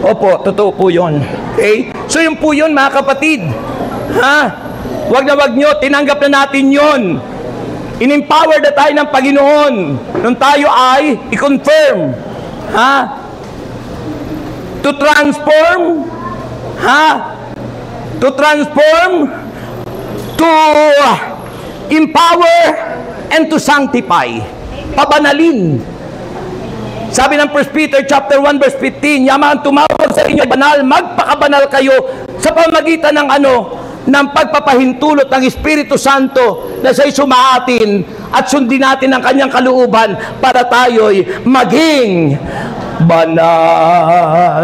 [SPEAKER 4] Opo, totoo po yun. Okay? So yun po yun, mga kapatid. Wag na wag nyo, tinanggap na natin yun. In-empower na tayo ng Panginoon. Nung tayo ay i-confirm. To transform, to transform, to empower, and to sanctify. Pabanalin. Sabi ng 1 Peter chapter 1 verse 15, yaman tumawag sa inyo banal, magpakabanal kayo sa pamagitan ng ng pagpapahintulot ng Espiritu Santo na siya'y sumaatin at sundin natin ang kanyang kalooban para tayo'y maging banal,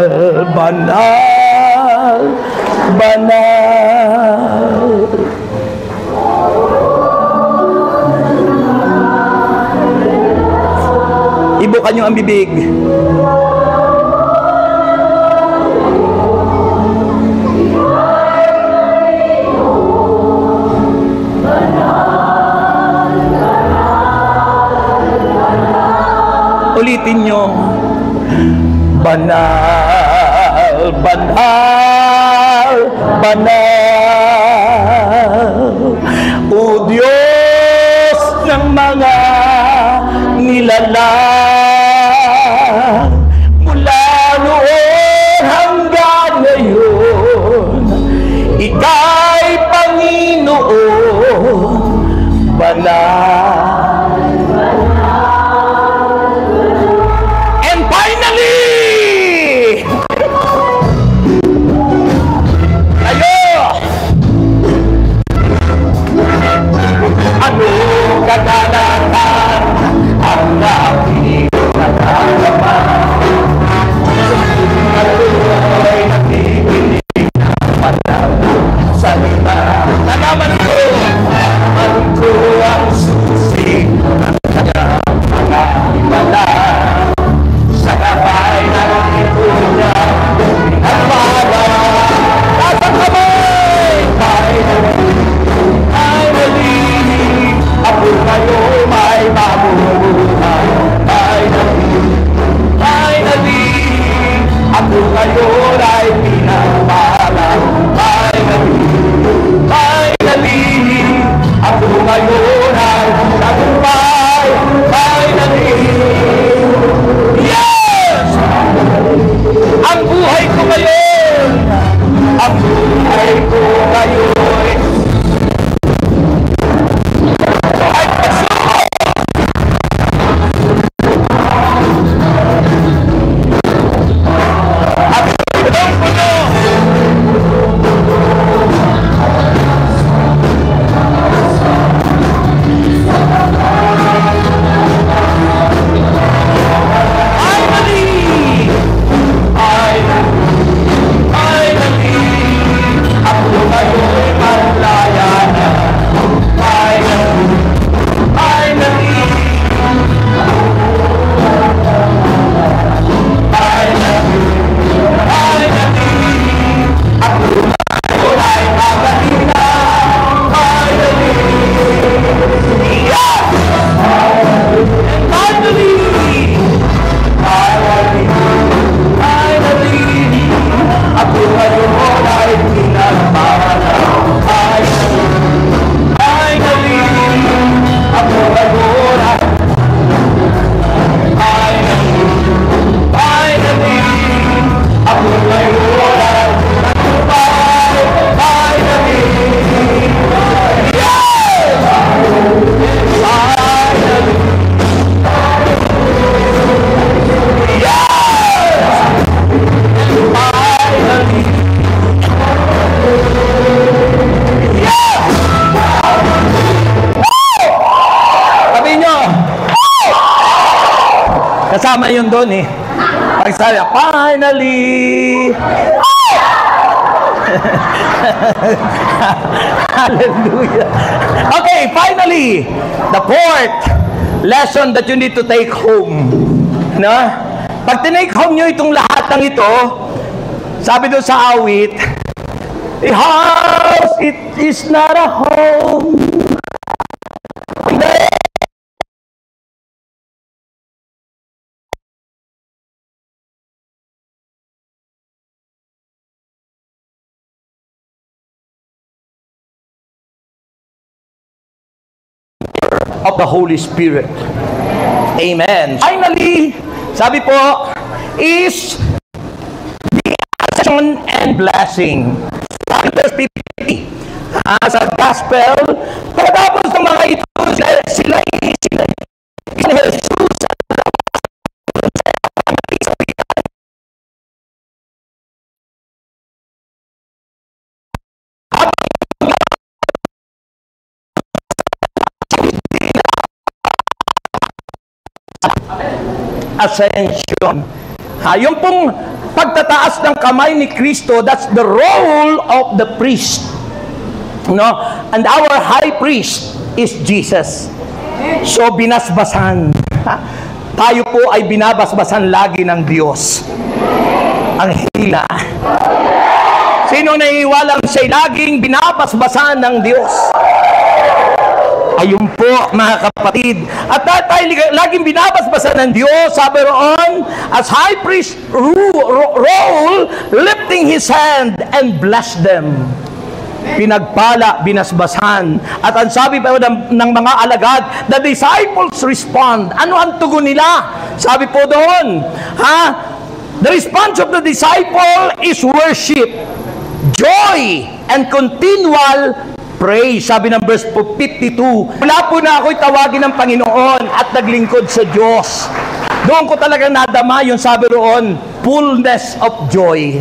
[SPEAKER 4] banal, banal. Ibukan niyo ang bibig. Ulitin nyo. Banal, banal, banal, O Diyos ng mga nilalang, mula noon hanggang ngayon, Ika'y Panginoon, banal. And finally, anong kagalakan ang aking nararamdaman? Ako'y nakikinig ng malamang salita. Nalaman ko ang susi ng kanyang mga himala. Sa kapay na ito niya at para tatang kamay ako ngayon may mabubuhay. Finally, ako ngayon ay pinagpala. Finally, ako ngayon ay tagumpay. Finally, yes! Ang buhay ko ngayon, ang buhay ko ngayon, kasama yun doon eh. Pagsabi, finally! Hallelujah! Okay, finally, the fourth lesson that you need to take home. No? Pag tinake home nyo itong lahat ng ito, sabi doon sa awit, a house, it is not a home. Of the Holy Spirit. Amen. Finally, sabi po, is the action and blessing. Verse 50. Sa gospel, pagkatapos ng mga ito, sila Jesus ascension. Yung pong pagtataas ng kamay ni Kristo, that's the role of the priest. No? And our high priest is Jesus. So binasbasan. Tayo po ay binabasbasan lagi ng Diyos. Ang hila. Sino naiiwalang siya'y laging binabasbasan ng Diyos? Ayun po, mga kapatid. At tayo laging binabasbasan ng Diyos, sabi roon, as high priest roll, lifting his hand and bless them. Pinagpala, binasbasan. At ang sabi pa ng mga alagad, the disciples respond. Ano ang tugon nila? Sabi po doon, the response of the disciple is worship, joy, and continual praise. Sabi ng verse 52, wala po na ako'y tawagin ng Panginoon at naglingkod sa Diyos. Doon ko talaga nadama yung sabi roon, fullness of joy.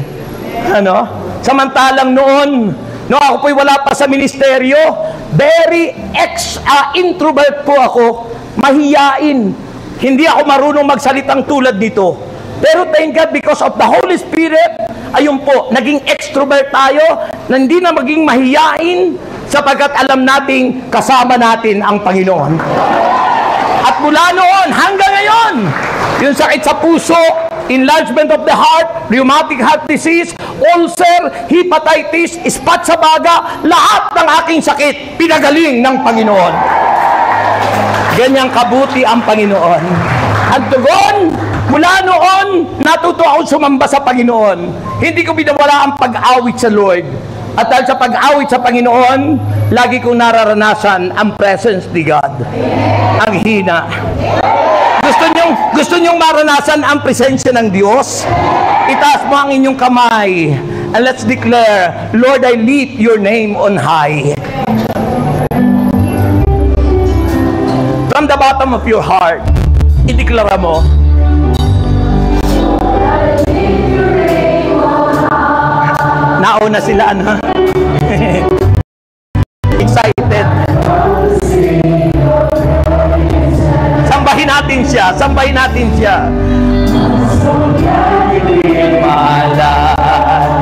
[SPEAKER 4] Ano? Samantalang noon, no, ako po'y wala pa sa ministeryo, very introvert po ako, mahiyain. Hindi ako marunong magsalitang tulad nito. Pero thank God, because of the Holy Spirit, ayun po, naging extrovert tayo, na hindi na maging mahiyain, sapagkat alam nating kasama natin ang Panginoon. At mula noon, hanggang ngayon, yung sakit sa puso, enlargement of the heart, rheumatic heart disease, ulcer, hepatitis, ispat sa baga, lahat ng aking sakit, pinagaling ng Panginoon. Ganyang kabuti ang Panginoon. Ang tugon, mula noon, natuto akong sumamba sa Panginoon. Hindi ko binawala ang pag-awit sa Lord. At dahil sa pag-awit sa Panginoon, lagi kong nararanasan ang presence ni God. Ang hina. Gusto nyong maranasan ang presensya ng Diyos? Itaas mo ang inyong kamay. And let's declare, Lord, I lift your name on high. From the bottom of your heart, ideklara mo, nauna sila, ano? Excited. Sambahin natin siya. Sambahin natin siya.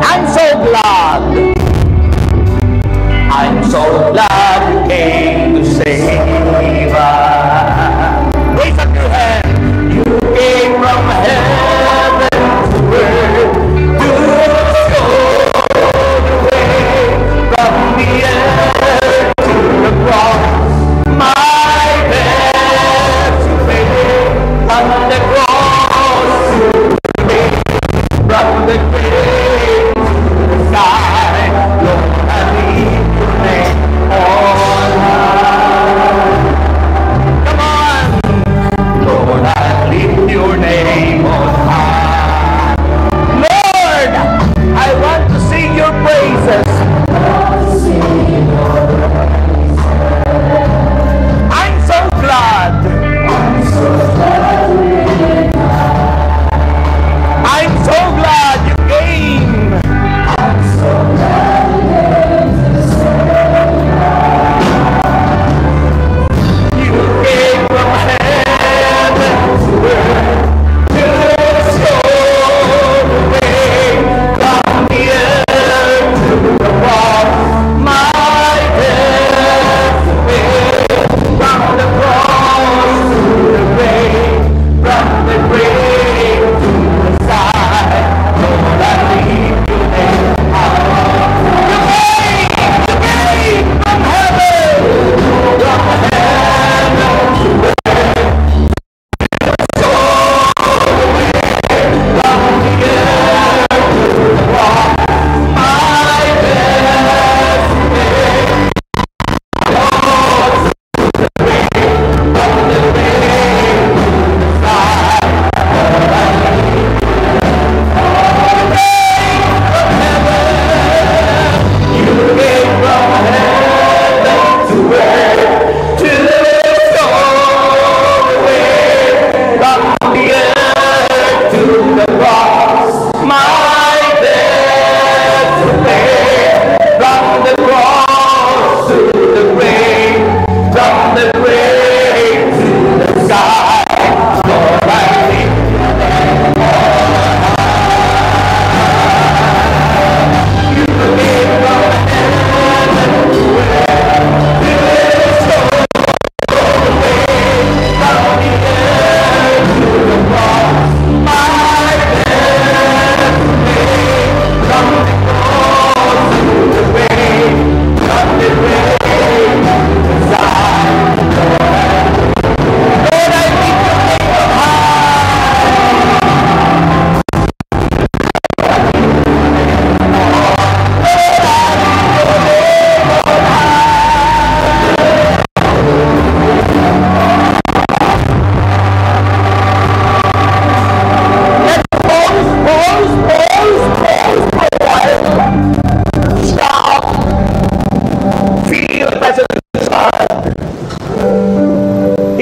[SPEAKER 4] I'm so glad. I'm so glad you came to save us. Raise up your hand. You came from heaven to earth to show the way from the earth to the cross. My best to pay from the cross to the grave, from the grave to the sky. Lord, I need your name.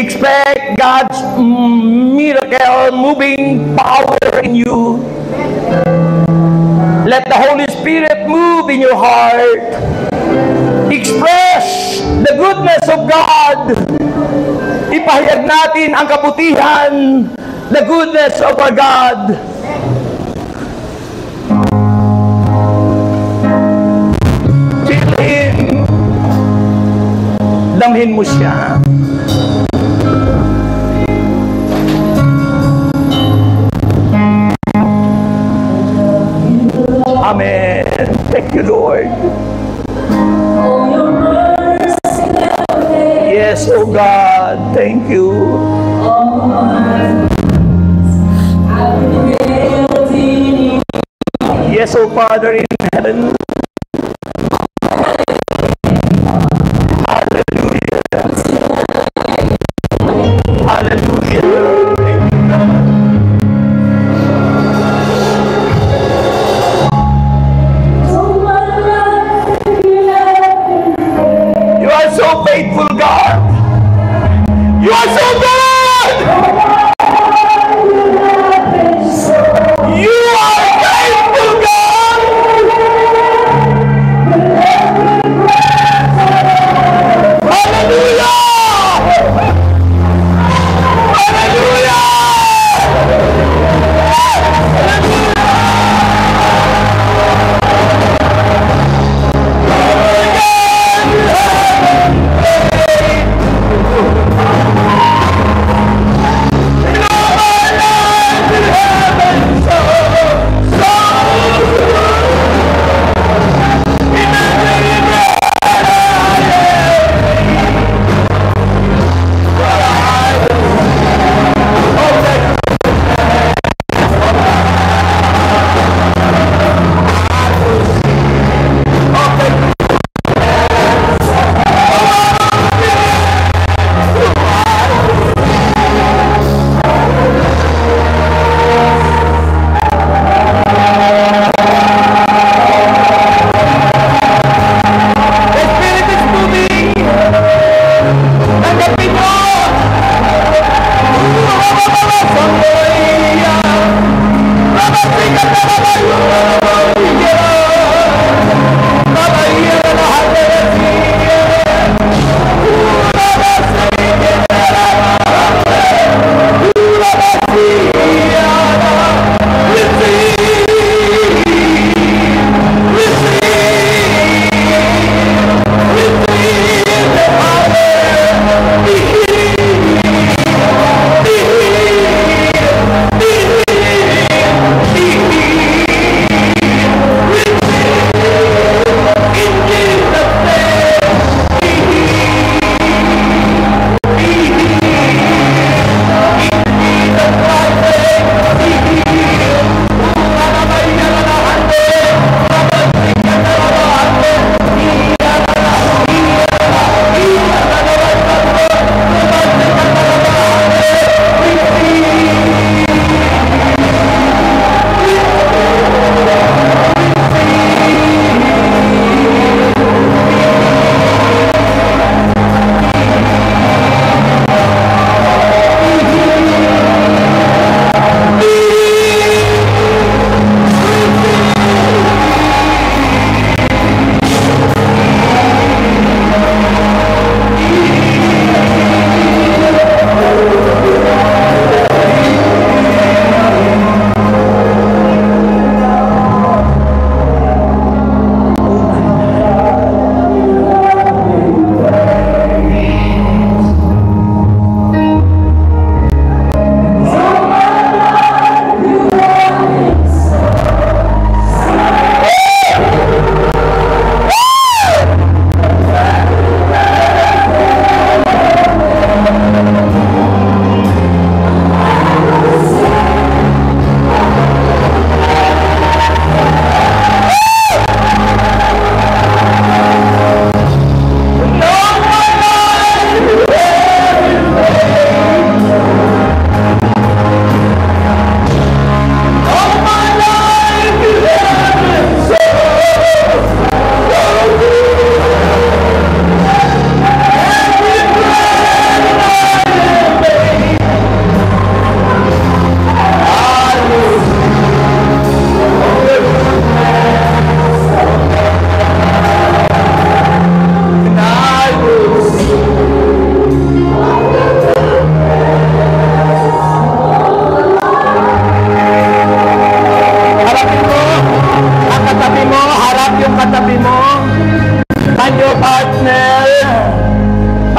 [SPEAKER 4] expect God's miracle moving power in you. Let the Holy Spirit move in your heart. Express the goodness of God. Ipahayag natin ang kabutihan, the goodness of our God. Feel Him. Damhin mo siya. Amen. Thank you, Lord. Yes, oh God. Thank you. Yes, oh Father in heaven. Hallelujah. Hallelujah. You are so faithful, God. You are so good. You are faithful, God. Hallelujah. Hallelujah.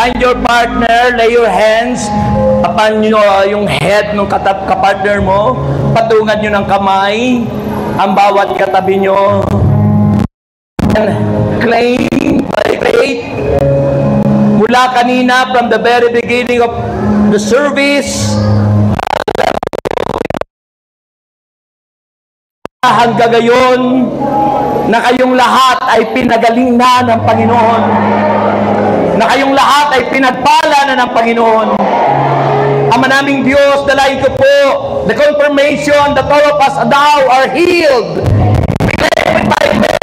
[SPEAKER 4] Find your partner, lay your hands upon yung head ng kapartner mo. Patungan nyo ng kamay ang bawat katabi nyo. And claim by faith mula kanina from the very beginning of the service hanggang ngayon na kayong lahat ay pinagaling na ng Panginoon, na kayong lahat ay pinagpala na ng Panginoon. Ama naming Diyos, dalayan ko po the confirmation that all of us now are healed.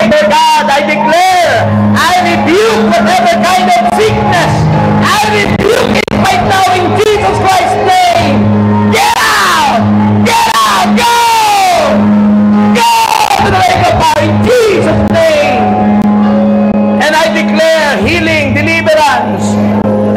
[SPEAKER 4] God, I declare, I rebuke whatever kind of sickness. I rebuke it right now in Jesus Christ's name. Get out! Get out! Go! Go to the lake of fire in Jesus' name. And I declare healing, deliverance.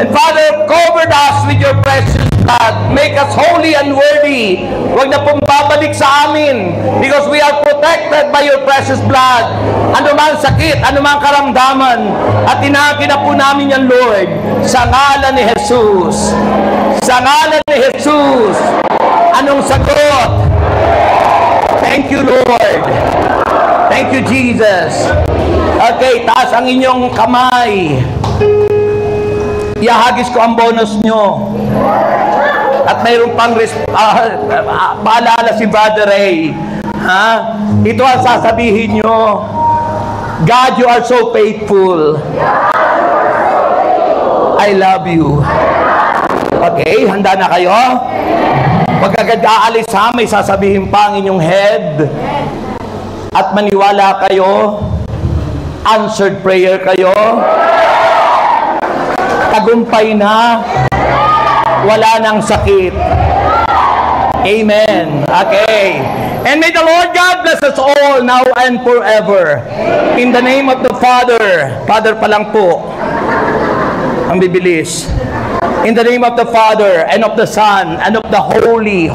[SPEAKER 4] And Father, cover us with your precious blood. Make us holy and worthy. Huwag na pong babalik sa amin because we are protected by your precious blood. Ano man sakit, ano man karamdaman, at tinaki na po namin yan, Lord, sa ngalan ni Jesus. Sa ngalan ni Jesus. Anong sagot? Thank you, Lord. Thank you, Jesus. Okay, taas ang inyong kamay. Ihahagis ko ang bonus nyo. At mayroon pang paalala si Brother Ray. Ha? Ito ang sasabihin nyo. God, you are so faithful. I love you. Okay, handa na kayo? Pag agad aalis ha, may sasabihin pa ang inyong head. At maniwala kayo. Answered prayer kayo. Tagumpay na. Wala nang sakit. Amen. Okay. And may the Lord God bless us all now and forever. In the name of the Father. Father pa lang po. Ang bibilis. In the name of the Father and of the Son and of the Holy